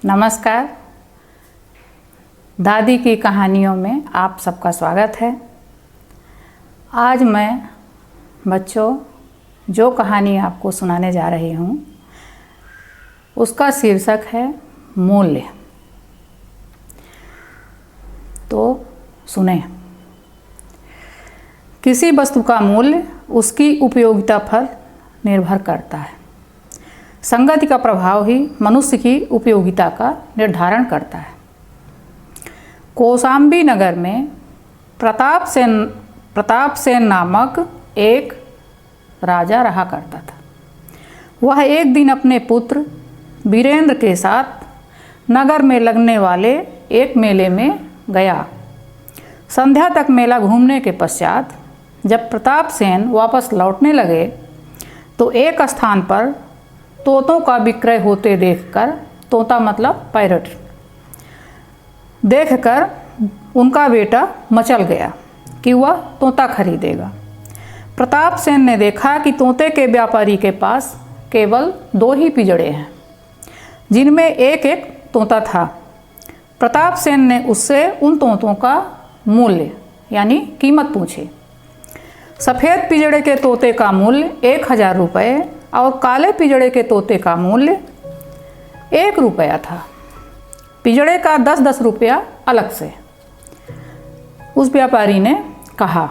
नमस्कार। दादी की कहानियों में आप सबका स्वागत है। आज मैं बच्चों जो कहानी आपको सुनाने जा रही हूँ उसका शीर्षक है मूल्य। तो सुने। किसी वस्तु का मूल्य उसकी उपयोगिता पर निर्भर करता है। संगति का प्रभाव ही मनुष्य की उपयोगिता का निर्धारण करता है। कौशाम्बी नगर में प्रताप सेन नामक एक राजा रहा करता था। वह एक दिन अपने पुत्र वीरेंद्र के साथ नगर में लगने वाले एक मेले में गया। संध्या तक मेला घूमने के पश्चात जब प्रताप सेन वापस लौटने लगे तो एक स्थान पर तोतों का विक्रय होते देखकर, तोता मतलब पैरट, देखकर उनका बेटा मचल गया कि वह तोता खरीदेगा। प्रताप सेन ने देखा कि तोते के व्यापारी के पास केवल 2 ही पिंजड़े हैं जिनमें एक एक तोता था। प्रताप सेन ने उससे उन तोतों का मूल्य यानी कीमत पूछी। सफ़ेद पिंजड़े के तोते का मूल्य 1000 रुपये और काले पिंजड़े के तोते का मूल्य 1 रुपया था। पिंजड़े का 10-10 रुपया अलग से। उस व्यापारी ने कहा।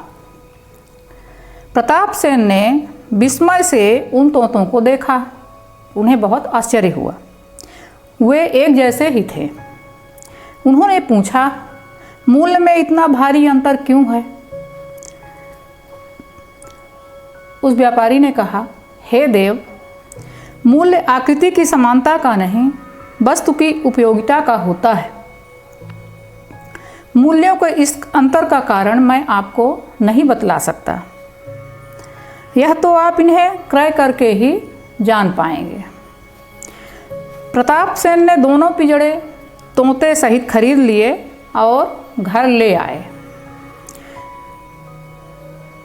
प्रताप सेन ने विस्मय से उन तोतों को देखा। उन्हें बहुत आश्चर्य हुआ। वे एक जैसे ही थे। उन्होंने पूछा, मूल्य में इतना भारी अंतर क्यों है? उस व्यापारी ने कहा, हे देव, मूल्य आकृति की समानता का नहीं, वस्तु की उपयोगिता का होता है। मूल्यों के इस अंतर का कारण मैं आपको नहीं बतला सकता। यह तो आप इन्हें क्रय करके ही जान पाएंगे। प्रताप सेन ने दोनों पिंजड़े तोते सहित खरीद लिए और घर ले आए।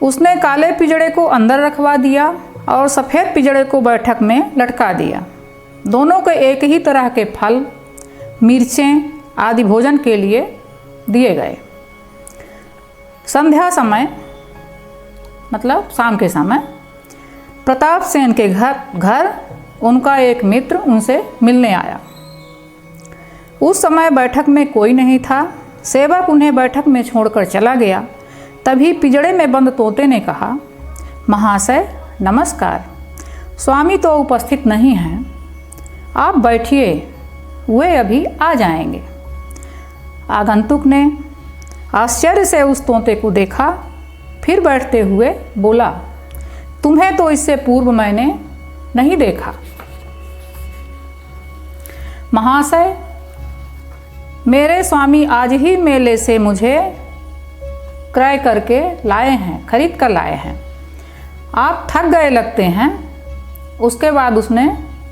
उसने काले पिंजड़े को अंदर रखवा दिया और सफ़ेद पिंजड़े को बैठक में लटका दिया। दोनों को एक ही तरह के फल, मिर्चें आदि भोजन के लिए दिए गए। संध्या मतलब शाम के समय प्रताप सेन के घर उनका एक मित्र उनसे मिलने आया। उस समय बैठक में कोई नहीं था। सेवक उन्हें बैठक में छोड़कर चला गया। तभी पिंजड़े में बंद तोते ने कहा, महाशय नमस्कार, स्वामी तो उपस्थित नहीं हैं, आप बैठिए, वे अभी आ जाएंगे। आगंतुक ने आश्चर्य से उस तोते को देखा, फिर बैठते हुए बोला, तुम्हें तो इससे पूर्व मैंने नहीं देखा। महाशय, मेरे स्वामी आज ही मेले से मुझे क्रय करके लाए हैं, खरीद कर लाए हैं। आप थक गए लगते हैं। उसके बाद उसने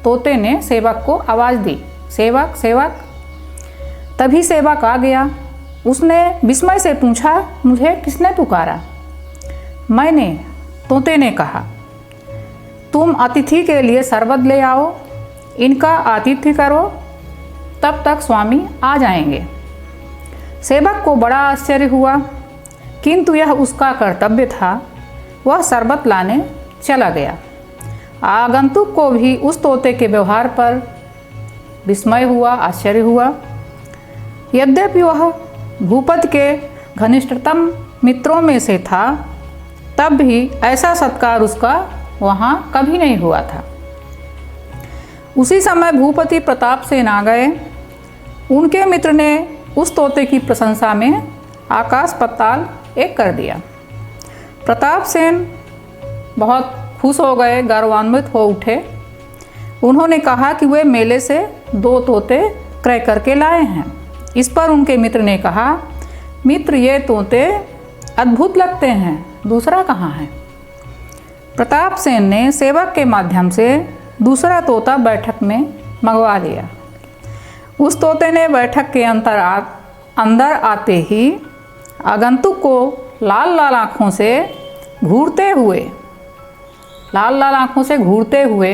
तोते ने सेवक को आवाज़ दी, सेवक सेवक। तभी सेवक आ गया। उसने विस्मय से पूछा, मुझे किसने पुकारा? मैंने, तोते ने कहा। तुम अतिथि के लिए शरबत ले आओ, इनका आतिथ्य करो, तब तक स्वामी आ जाएंगे। सेवक को बड़ा आश्चर्य हुआ, किंतु यह उसका कर्तव्य था। वह शरबत लाने चला गया। आगंतुक को भी उस तोते के व्यवहार पर विस्मय हुआ, आश्चर्य हुआ। यद्यपि वह भूपति के घनिष्ठतम मित्रों में से था, तब भी ऐसा सत्कार उसका वहाँ कभी नहीं हुआ था। उसी समय भूपति प्रताप सेन आ गए। उनके मित्र ने उस तोते की प्रशंसा में आकाश पाताल एक कर दिया। प्रताप सेन बहुत खुश हो गए, गौरवान्वित हो उठे। उन्होंने कहा कि वे मेले से 2 तोते क्रय करके लाए हैं। इस पर उनके मित्र ने कहा, मित्र, ये तोते अद्भुत लगते हैं, दूसरा कहाँ है? प्रताप सेन ने सेवक के माध्यम से दूसरा तोता बैठक में मंगवा लिया। उस तोते ने बैठक के अंदर आते ही आगंतुक को लाल लाल आँखों से घूरते हुए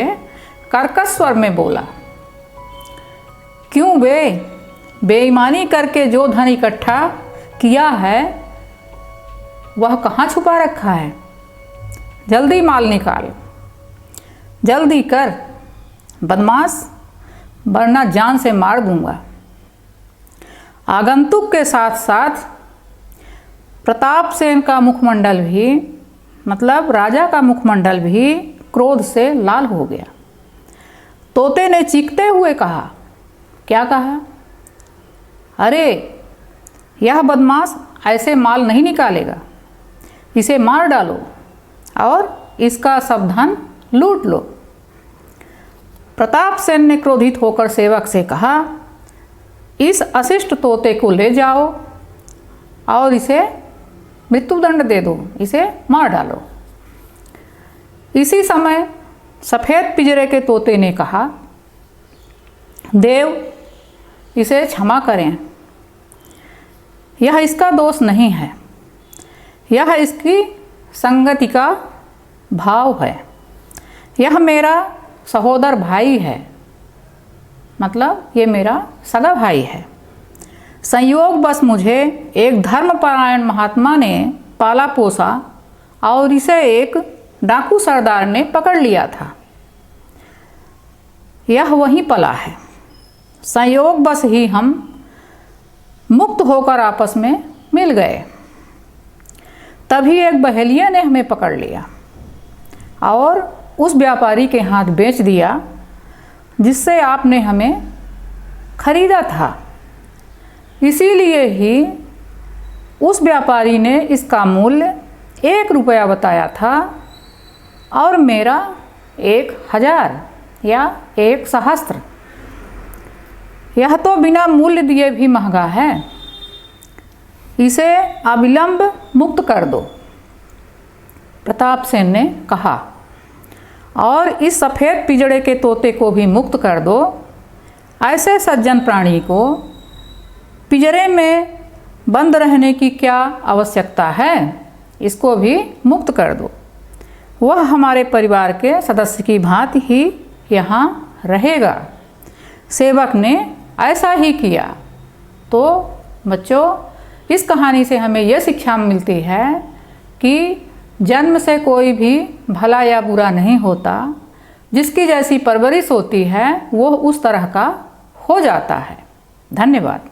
कर्कश स्वर में बोला, क्यों बे? बेईमानी करके जो धन इकट्ठा किया है वह कहाँ छुपा रखा है? जल्दी माल निकाल, जल्दी कर बदमाश, वरना जान से मार दूंगा। आगंतुक के साथ साथ प्रतापसेन का मुखमंडल भी, मतलब राजा का मुखमंडल भी क्रोध से लाल हो गया। तोते ने चीखते हुए कहा, क्या कहा? अरे यह बदमाश ऐसे माल नहीं निकालेगा, इसे मार डालो और इसका सब धन लूट लो। प्रतापसेन ने क्रोधित होकर सेवक से कहा, इस अशिष्ट तोते को ले जाओ और इसे मृत्युदंड दे दो, इसे मार डालो। इसी समय सफ़ेद पिंजरे के तोते ने कहा, देव इसे क्षमा करें, यह इसका दोष नहीं है, यह इसकी संगति का भाव है। यह मेरा सहोदर भाई है, मतलब ये मेरा सगा भाई है। संयोग बस मुझे एक धर्मपरायण महात्मा ने पाला पोसा और इसे एक डाकू सरदार ने पकड़ लिया था। यह वहीं पला है। संयोग बस ही हम मुक्त होकर आपस में मिल गए। तभी एक बहेलिया ने हमें पकड़ लिया और उस व्यापारी के हाथ बेच दिया जिससे आपने हमें खरीदा था। इसीलिए ही उस व्यापारी ने इसका मूल्य 1 रुपया बताया था और मेरा 1000 या 1 सहस्त्र। यह तो बिना मूल्य दिए भी महंगा है। इसे अविलंब मुक्त कर दो, प्रतापसेन ने कहा, और इस सफ़ेद पिंजड़े के तोते को भी मुक्त कर दो। ऐसे सज्जन प्राणी को पिंजरे में बंद रहने की क्या आवश्यकता है, इसको भी मुक्त कर दो। वह हमारे परिवार के सदस्य की भांति ही यहाँ रहेगा। सेवक ने ऐसा ही किया। तो बच्चों, इस कहानी से हमें यह शिक्षा मिलती है कि जन्म से कोई भी भला या बुरा नहीं होता। जिसकी जैसी परवरिश होती है वो उस तरह का हो जाता है। धन्यवाद।